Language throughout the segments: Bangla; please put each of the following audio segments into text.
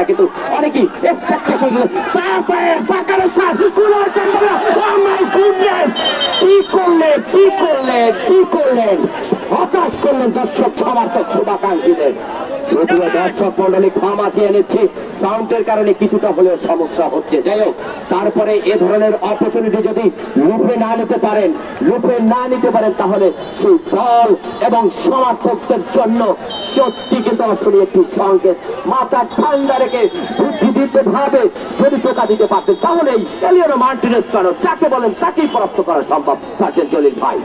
কিন্তু অনেকেই এক্সপেকটেশন কি করলেন হতাশ করলেন দর্শক সমর্থক শুভাকাঙ্ক্ষীদের। যদিও দর্শক মন্ডলী ক্ষমা চেয়ে নিচ্ছে, সাউন্ডের কারণে কিছুটা হলেও সমস্যা হচ্ছে। যাই হোক, তারপরে এ ধরনের অপরচুনিটি যদি লুফে না নিতে পারেন তাহলে সেই দল এবং সমর্থকদের জন্য সত্যি কিন্তু আসলে একটি সংকেত। মাথা ঠান্ডা রেখে বুদ্ধিদীপ্ত ভাবে যদি টোকা দিতে পারতেন তাহলেই এলিয়ানো মার্টিনেজ কেন যাকে বলেন তাকেই পরাস্ত করা সম্ভব। সার্জেন্ট জলিল ভাই,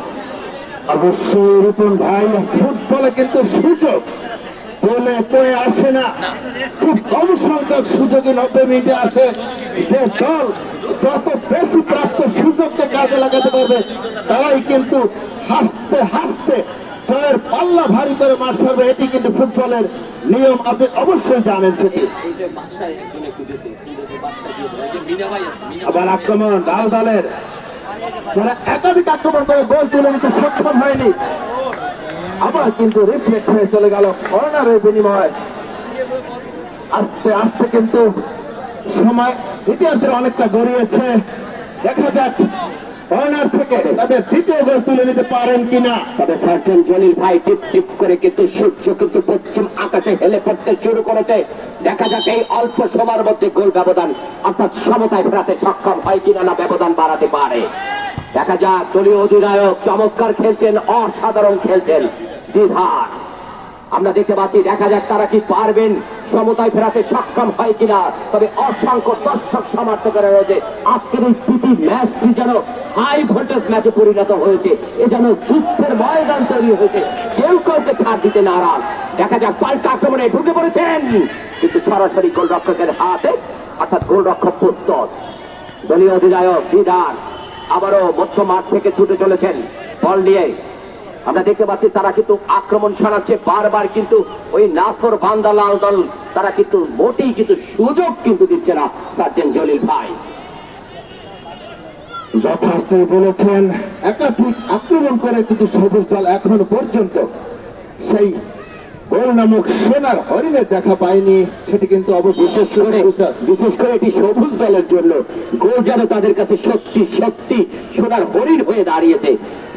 অবশ্যই রিপন ভাই, ফুটবলে কিন্তু সুযোগ বলে কয়ে আসে না, খুব কম সংখ্যক সুযোগে 90 মিনিটে আসে। যে দল যত বেশি প্রাপ্ত সুযোগকে কাজে লাগাতে পারবে তারাই কিন্তু হাসতে হাসতে জয়ের পাল্লা ভারী করে মাঠ ছাড়বে। এটি কিন্তু ফুটবলের নিয়ম, আপনি অবশ্যই জানেন সেটি। আবার আক্রমণ লাল দলের, যারা একাধিক আক্রমণ করে গোল তুলে নিতে সক্ষম হয়নি, আবার কিন্তু রিফ্লেক্ট হয়ে চলে গেল কর্নারের বিনিময়। আস্তে আস্তে কিন্তু সময় দ্বিতীয়ার্ধের অনেকটা গড়িয়েছে। দেখা যাক কর্নার থেকে তাদের দ্বিতীয় গোল তুলে নিতে পারেন কিনা। তবে সার্জেন্ট জলিল ভাই টিপ টিপ করে কিন্তু সূর্য কিন্তু পশ্চিম আকাশে হেলে পড়তে শুরু করেছে। দেখা যাক এই অল্প সময়ের মধ্যে গোল ব্যবধান অর্থাৎ সমতায় ফেরাতে সক্ষম হয় কিনা, না ব্যবধান বাড়াতে পারে। দেখা যাক, দলীয় অধিনায়ক চমৎকার খেলছেন, অসাধারণ খেলছেন দ্বিধার। আমরা দেখতে পাচ্ছি, দেখা যাক তারা কি পারবেন সমতায় ফেরাতে সক্ষম হয় কিনা। তবে অসংখ্য দর্শক সমর্থকেরা রয়েছে। আজকের এই প্রীতি ম্যাচটি যেন হাই ভোল্টেজ ম্যাচে পরিণত হয়েছে, এ যেন যুদ্ধের ময়দান তৈরি হয়েছে, কেউ কাউকে ছাড় দিতে নারাজ। দেখা যাক, পাল্টা আক্রমণে ঢুকে পড়েছেন কিন্তু সরাসরি গোলরক্ষকের হাতে, অর্থাৎ গোলরক্ষক প্রস্তুত। দলীয় অধিনায়ক দিদার আবারও মধ্য মাঠ থেকে ছুটে চলেছেন বল নিয়ে। আমরা দেখতে পাচ্ছি তারা কিন্তু আক্রমণ ছাড়াচ্ছে বারবার, কিন্তু ওই নাসর বান্দা লাল দল তারা কিন্তু মোটেই কিন্তু সুযোগ কিন্তু দিচ্ছে না। সার্জেন্ট জলিল ভাই, যথার্থ বলেছেন, একাধিক আক্রমণ করে কিন্তু সবুজ দল এখনো পর্যন্ত সেই গোল নামক সোনার হরিণের দেখা পায়নি। সেটি কিন্তু বিশেষ করে এটি সবুজ দলের জন্য গোল যেন তাদের কাছে সত্যি সত্যি সোনার হরিণ হয়ে দাঁড়িয়েছে।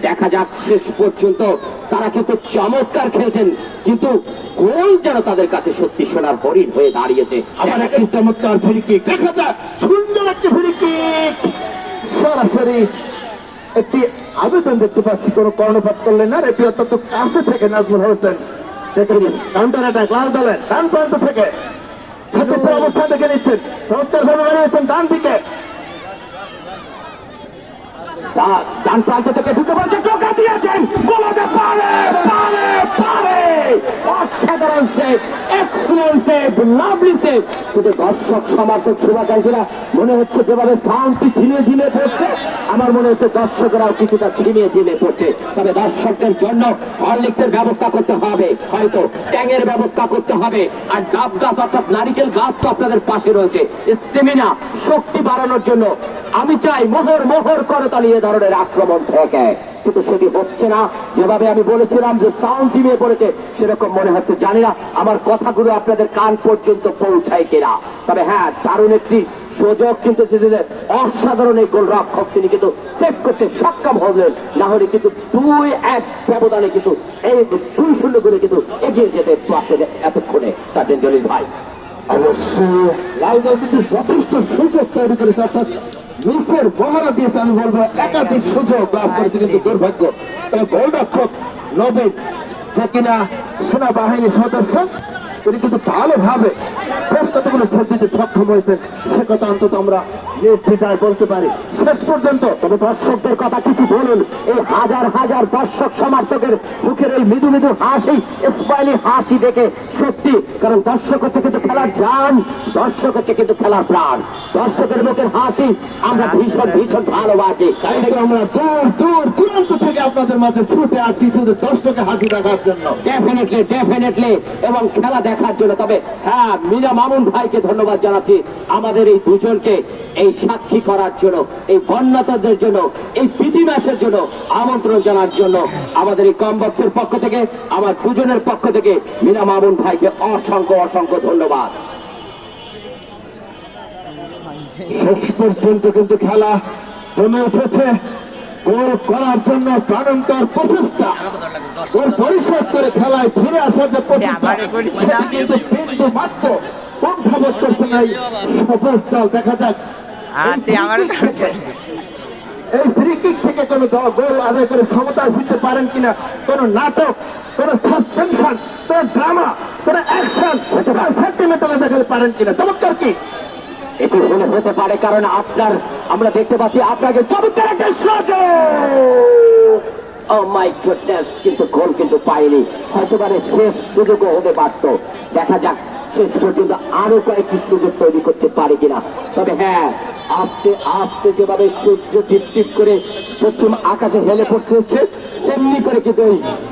দেখা যাক শেষ পর্যন্ত তারা কিন্তু চমৎকার খেলছেন, কিন্তু গোল যেন তাদের কাছে সত্যি সোনার হরিণ হয়ে দাঁড়িয়েছে। আবার একটি চমৎকার ফ্রি কিক, দেখা যাক সুন্দর একটি ফ্রি কিক। সরাসরি একটি আবেদন দেখতে পাচ্ছি, কোনো কর্ণপাত করলেন না। রেফারি অত্যন্ত কাছে থেকে নাজমুল হোসেন কাউন্টার অ্যাটাক লাল দলের ডান প্রান্ত থেকে সচিত্র অবস্থা দেখে নিচ্ছেন, চমৎকার ভাবে বাড়িয়েছেন ডান দিকে, ডান প্রান্ত থেকে ঢুকে পড়ছে, টোকা দিয়েছেন, গোলাতে পারে পারে পারে, অসাধারণ save, excellent save, lovely save. কিন্তু দর্শক সমর্থক শুভাকাঙ্ক্ষীরা মনে হচ্ছে যেভাবে সাউন্ডটি ঝিলিয়ে ঝিলিয়ে পড়ছে, আমার মনে হচ্ছে দর্শকরাও কিছুটা ঝিলিয়ে ঝিলিয়ে পড়ছে। তবে দর্শকদের জন্য হরলিক্সের ব্যবস্থা করতে হবে, হয়তো ট্যাঙের ব্যবস্থা করতে হবে, আর ডাব গাছ অর্থাৎ নারিকেল গাছ তো আপনাদের পাশে রয়েছে। স্টেমিনা শক্তি বাড়ানোর জন্য আমি চাই মোহর মোহর করতালি এ ধরনের আক্রমণ থেকে, কিন্তু সেটি হচ্ছে না। যেভাবে আমি বলেছিলাম যে সাউন্ড ঝিমিয়ে পড়েছে, সেরকম মনে হচ্ছে। জানি না আমার কথাগুলো আপনাদের কান পর্যন্ত পৌঁছায় কিনা। তবে হ্যাঁ, দারুণ একটি সুযোগ কিন্তু অসাধারণ এই গোলরক্ষক তিনি কিন্তু সেভ করতে সক্ষম হলেন, না হলে কিন্তু 2-1 ব্যবধানে কিন্তু এই 2-0 করে কিন্তু এগিয়ে যেতে পারতেন এতক্ষণে সার্জেন্ট জলিল ভাই। অবশ্যই লাল দল কিন্তু যথেষ্ট সুযোগ তৈরি করেছে, অর্থাৎ মিসের বহরা দিয়েছে। আমি বলবো একাধিক সুযোগ লাভ করেছে, কিন্তু দুর্ভাগ্য। তবে গোলরক্ষক নবীন, যে কিনা সেনাবাহিনীর সদস্য, তিনি কিন্তু ভালোভাবে বেশ কতগুলো সেভ দিতে সক্ষম হয়েছেন, সে কথা অন্তত আমরা নির্দ্বিধায় বলতে পারি শেষ পর্যন্ত। তবে দর্শকদের কথা কিছু বলুন, এই হাজার হাজার দর্শক সমর্থকের মুখের এই মৃদু মৃদু হাসি, স্মাইলি হাসি দেখে সত্যি, কারণ দর্শক হচ্ছে কিন্তু খেলার জান, দর্শক হচ্ছে কিন্তু খেলার প্রাণ। দর্শকের মুখের হাসি আমরা ভীষণ ভীষণ ভালোবাসি, তাই আমরা দূর দূর দূরান্ত থেকে আপনাদের মাঝে ছুটে আসি শুধু দর্শকের হাসি দেখার জন্য। ডেফিনেটলি ডেফিনেটলি, এবং খেলা দেখার জন্য। তবে হ্যাঁ, মিনা মামুন ভাইকে ধন্যবাদ জানাচ্ছি আমাদের এই দুজনকে এই সাক্ষী করার জন্য, এই বন্যাতদের জন্য, এই প্রীতি ম্যাচের জন্য আমন্ত্রণ জানার জন্য। আমাদের এই কমবক্সের পক্ষ থেকে, আমার দুজনের পক্ষ থেকে মিনা মামুন ভাইকে অসংখ্য অসংখ্য ধন্যবাদ। শেষ পর্যন্ত কিন্তু খেলা জমে উঠেছে। গোল করার জন্য প্রাণান্তর প্রচেষ্টা, গোল পরিশোধ করে খেলায় ফিরে আসার যে প্রচেষ্টা, সেটা কিন্তু বিন্দু মাত্র কুণ্ঠাবোধ করছে না এই সবুজ দল। দেখা যাক এই ফ্রি কিক থেকে কোন গোল আদায় করে সমতায় ফিরতে পারেন কিনা, কোন নাটক, কোন সাসপেনশন, কোন ড্রামা, কোন অ্যাকশন সেন্টিমেন্টাল দেখাতে পারেন কিনা। চমৎকার কি এটি হলে হতে পারে, কারণ আমরা দেখতে পাচ্ছি আপনাকে চমৎকার একটা সুযোগ। ও মাই গুডনেস, কিন্তু গোল কিন্তু পায়নি। হয়তো পারে শেষ সুযোগও হতে পারত। দেখা যাক শেষ পর্যন্ত আরো কয়েকটি সুযোগ তৈরি করতে পারে কিনা। তবে হ্যাঁ, আস্তে আস্তে যেভাবে সূর্য টিপ টিপ করে পশ্চিম আকাশে হেলে পড়তে হচ্ছে, তেমনি করে কিন্তু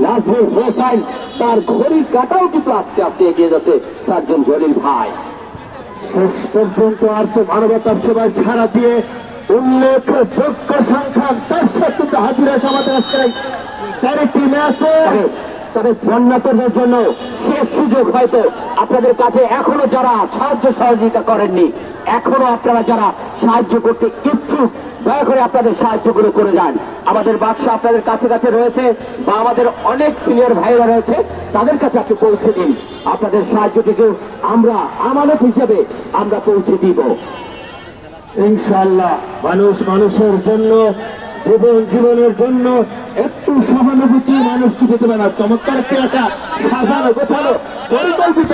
নাজমুল হোসাইন তার ঘড়ির কাঁটাও কিন্তু আস্তে আস্তে এগিয়ে যাচ্ছে সার্জন জলিল ভাই। শেষ পর্যন্ত আর তো মানবতার সেবায় সারা দিয়ে উল্লেখযোগ্য সংখ্যক দর্শক কিন্তু হাজির হয়েছে আমাদের আজকের চারিটি ম্যাচে। তবে বন্যাতদের জন্য শেষ সুযোগ হয়তো আপনাদের কাছে এখনো যারা সাহায্য সহযোগিতা করেননি, এখনো আপনারা যারা সাহায্য করতে ইচ্ছুক, দয়া করে আপনাদের সাহায্যগুলো করে যান। আমাদের বাক্স আপনাদের কাছে কাছে রয়েছে, বা আমাদের অনেক সিনিয়র ভাইরা রয়েছে, তাদের কাছে আপনি পৌঁছে দিন। আপনাদের সাহায্যটিকে আমরা আমানত হিসেবে আমরা পৌঁছে দিব ইনশাআল্লাহ। মানুষ মানুষের জন্য, জীবনের জন্য একটু সহানুভূতি মানুষকে পেতে পারে না। চমৎকার একটা সাজানো গোছানো পরিকল্পিত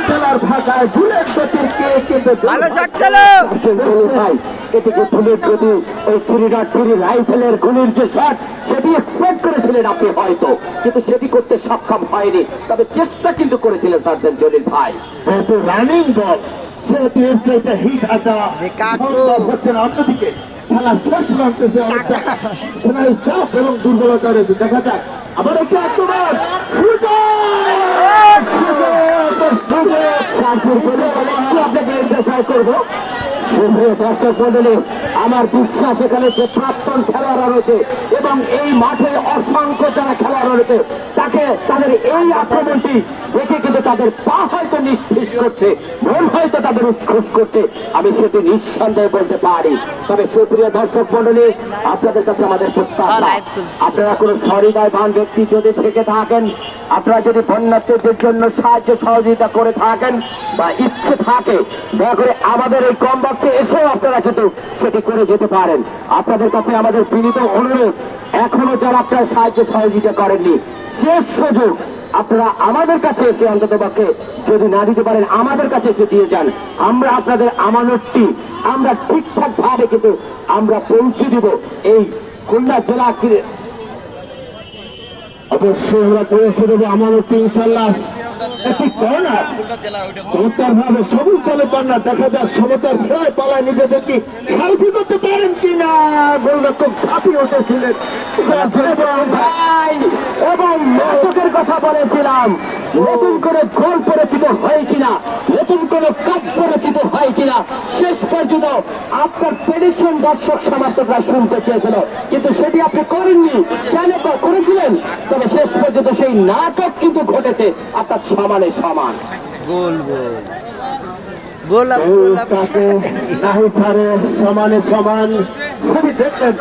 খেলার ভাগায় বুলেট গতির কে কিন্তু এটিকে বুলেট গতি, ওই থ্রি রাইফেলের গুলির যে শট, সেটি এক্সপেক্ট করেছিলেন আপনি হয়তো, কিন্তু সেটি করতে সক্ষম হয়নি। তবে চেষ্টা কিন্তু করেছিলেন সার্জন জলিল ভাই। যেহেতু রানিং বল, সেহেতু এর চাইতে হিট আটা হচ্ছে না। অন্যদিকে খেলা শেষ প্রান্তে যে অনেকটা সেনাই চাপ এবং দুর্বলতা রয়েছে। দেখা যাক আবার একটু আক্রমণ, আপনাকে ইন্টারফেয়ার করবো। সুপ্রিয় দর্শক মন্ডলী, আমার বিশ্বাস এখানে যে প্রাক্তন খেলোয়াড়রা রয়েছে এবং এই মাঠে অসংখ্য যারা খেলোয়াড় রয়েছে, তাদের এই আক্রমণটি দেখে কিন্তু তাদের পা হয়তো নিঃশ্বাস করছে, মন হয়তো তাদের উৎকোষ করছে, আমি সেটি নিঃসন্দেহে বলতে পারি। তবে সুপ্রিয় দর্শক মন্ডলী, আপনাদের কাছে আমাদের প্রত্যাশা, আপনারা কোনো সহৃদয়বান ব্যক্তি যদি থেকে থাকেন, আপনারা যদি বন্যার্থীদের জন্য সাহায্য সহযোগিতা করে থাকেন বা ইচ্ছে থাকে, দয়া করে আমাদের এই কম বাক্সে এসেও আপনারা কিন্তু সেটি করে যেতে পারেন। আপনাদের কাছে আমাদের বিনীত অনুরোধ, এখনো যারা আপনারা সাহায্য সহযোগিতা করেননি, শেষ সুযোগ আপনারা আমাদের কাছে এসে অন্তত পক্ষে যদি না দিতে পারেন, আমাদের কাছে এসে দিয়ে যান। আমরা আপনাদের আমানতটি আমরা ঠিকঠাক ভাবে কিন্তু আমরা পৌঁছে দিব এই খুলনা জেলা। অবশ্যই আমরা পৌঁছে দেবো আমানতটি ইনশাআল্লাহ। একটি কর্নার চমৎকার ভাবে সবুজ দলে কর্নার। দেখা যাক সমতার ফেরায় পালায় নিজেদেরকে সারথি করতে পারেন কিনা। গোলরক্ষক ঝাঁপিয়ে উঠেছিলেন এবং নাটকের কথা বলেছিলাম, নতুন করে গোল পরিচিত হয় কিনা, নতুন করে কাপ পরিচিত হয় কিনা, শেষ পর্যন্ত আপনার প্রেডিকশন দর্শক সমর্থকরা শুনতে চেয়েছিল, কিন্তু সেটি আপনি করেননি। কেন করেছিলেন? তবে শেষ পর্যন্ত সেই নাটক কিন্তু ঘটেছে, অর্থাৎ সমানে সমান সমানে সমান ছবি দেখলেন।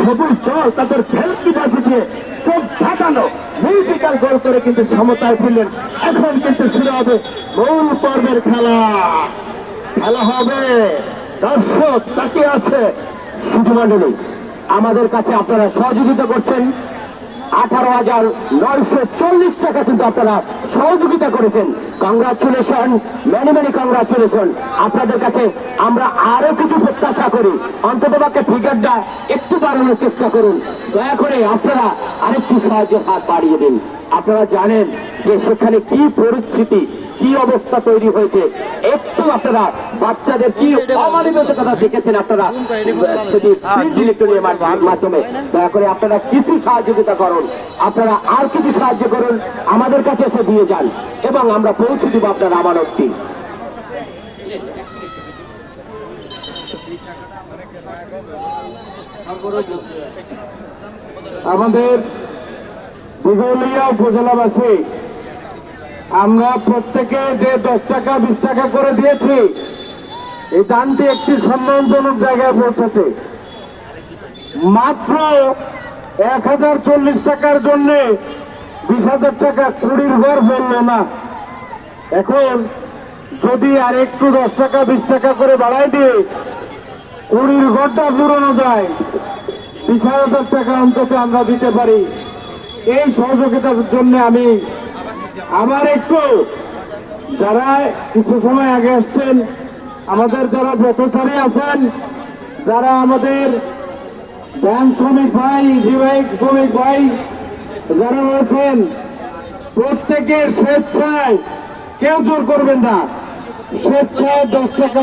সবুজ দল তাদের ভেলকি বাজি দিয়ে চোখ ঢাকানো মিউজিক্যাল গোল করে কিন্তু সমতায় ফিরলেন। এখন কিন্তু শুরু হবে মূল পর্বের খেলা। খেলা হবে, দর্শক তাকিয়ে আছে। শুধু মন্ডলী, আমাদের কাছে আপনারা সহযোগিতা করছেন 18,940 টাকা কিন্তু আপনারা সহযোগিতা করেছেন। Congratulation, many many congratulation. আপনাদের কাছে আমরা আরো কিছু প্রত্যাশা করি, অন্তত পক্ষে ফিগারটা একটু বাড়ানোর চেষ্টা করুন। দয়া করে আপনারা আরেকটু সাহায্যের হাত বাড়িয়ে দিন। আপনারা জানেন যে সেখানে কি পরিস্থিতি, কি অবস্থা তৈরি হয়েছে। একটু আপনারা বাচ্চাদের কি অমানবিকতা দেখেছেন আপনারা সেটি ইলেকট্রনিক মাধ্যমে। দয়া করে আপনারা কিছু সহযোগিতা করুন, আপনারা আর কিছু সাহায্য করুন, আমাদের কাছে এসে দিয়ে যান এবং আমরা পৌঁছে দিব আপনার আমানতটি। আমাদের দিঘলিয়া উপজেলাবাসী আমরা প্রত্যেকে যে 10 টাকা 20 টাকা করে দিয়েছি, এই দানটি একটি সম্মানজনক জায়গায় পৌঁছেছে। মাত্র 1040 টাকার জন্য 20,000 টাকা কুড়ির ঘর বললো না। এখন যদি আর একটু 10 টাকা 20 টাকা করে বাড়াই দিয়ে কুড়ির ঘরটা পুরনো যায়, 20,000 টাকা অন্তত আমরা দিতে পারি। এই সহযোগিতার জন্য আমি আমার একটু যারা কিছু সময় আগে আসছেন, আমাদের যারা পথচারী আছেন, যারা আমাদের ভ্যান শ্রমিক ভাই, জিবাইক শ্রমিক ভাই যারা রয়েছেন, প্রত্যেকের স্বেচ্ছায়, কেউ জোর করবেন না, স্বেচ্ছায় 10 টাকা